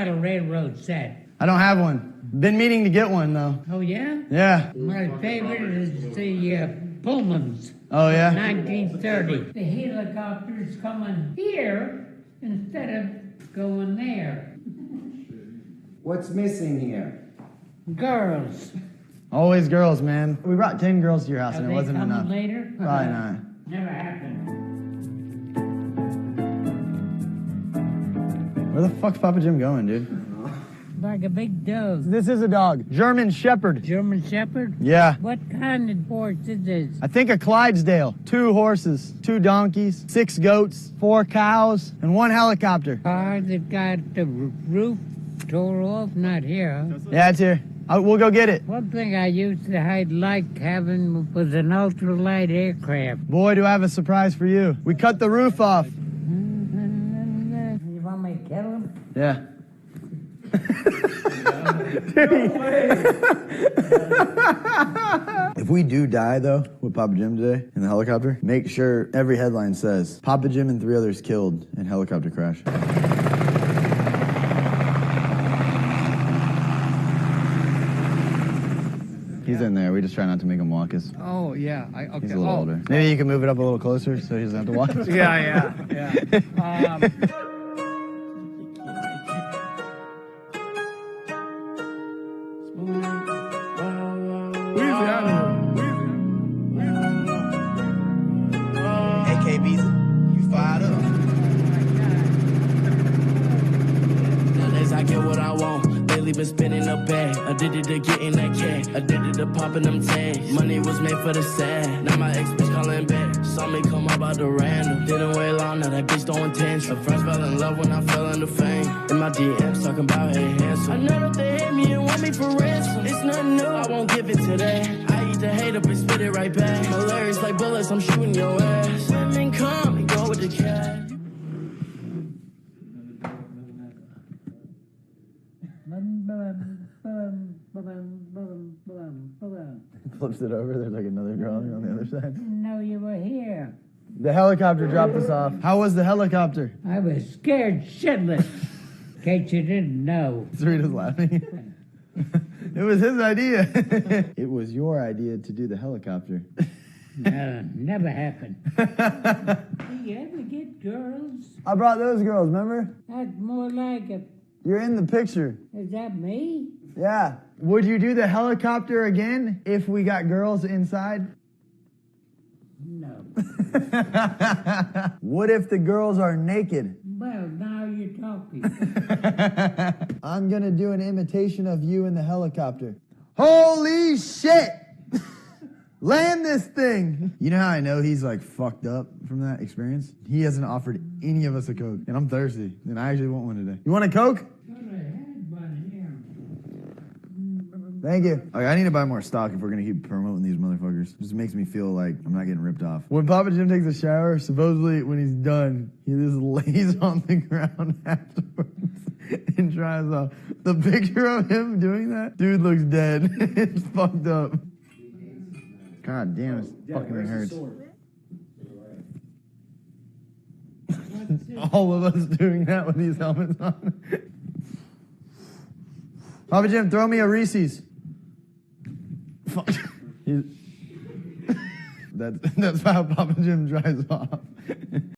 got a railroad set? I don't have one. Been meaning to get one, though. Oh, yeah? Yeah. My favorite is the Pullmans. Oh, yeah? 1930. The helicopter's coming here instead of going there. What's missing here? Girls. Always girls, man. We brought 10 girls to your house, Are and it they wasn't coming enough. later? Probably not. Never happened. Where the fuck's Papa Jim going, dude? Like a big dog. This is a dog. German Shepherd. German Shepherd? Yeah. What kind of horse is this? I think a Clydesdale. 2 horses, 2 donkeys, 6 goats, 4 cows, and 1 helicopter. Car that got the roof tore off? Not here. Huh? Yeah, it's here. We'll go get it. One thing I used to like having was an ultralight aircraft. Boy, do I have a surprise for you. We cut the roof off. You want me to kill him? Yeah. If we do die, though, with Papa Jim today in the helicopter, make sure every headline says, Papa Jim and 3 others killed in helicopter crash. He's in there. We just try not to make him walk us. Oh, yeah. Okay. He's a little older. Maybe you can move it up a little closer so he doesn't have to walk. Yeah. AK Beezy, you fired up. Nowadays I get what I want. Lately been spinning a bag. Addicted to getting that cash. Addicted to popping them tags. Money was made for the sad. Now my ex bitch calling back. Saw me come up out the random. Didn't wait long, now that bitch throwing tantrum. Friends fell in love when I fell into fame. In my DMs talking about hey handsome. I know that they hate me and want me for ransom. It's nothing new, I won't give it today. I eat the hate up and spit it right back. My lyrics like bullets, I'm shooting your ass. Women come and go with the cash. Flips it over. There's like another girl on the other side. Didn't know you were here. The helicopter dropped us off. How was the helicopter? I was scared shitless. In case you didn't know. Sarita's laughing. It was his idea. It was your idea to do the helicopter. No, never happened. Do you ever get girls? I brought those girls, remember? That's more like it. You're in the picture. Is that me? Yeah. Would you do the helicopter again if we got girls inside? No. What if the girls are naked? Well, now you're talking. I'm gonna do an imitation of you in the helicopter. Holy shit! Land this thing! You know how I know he's like fucked up from that experience? He hasn't offered any of us a Coke, and I'm thirsty, and I actually want one today. You want a Coke? Thank you. Okay, I need to buy more stock if we're gonna keep promoting these motherfuckers. Just makes me feel like I'm not getting ripped off. When Papa Jim takes a shower, supposedly when he's done, he just lays on the ground afterwards and dries off. The picture of him doing that, dude looks dead. It's fucked up. God damn, this fucking thing hurts. All of us doing that with these helmets on. Papa Jim, throw me a Reese's. Fuck. That's how Papa Jim dries off.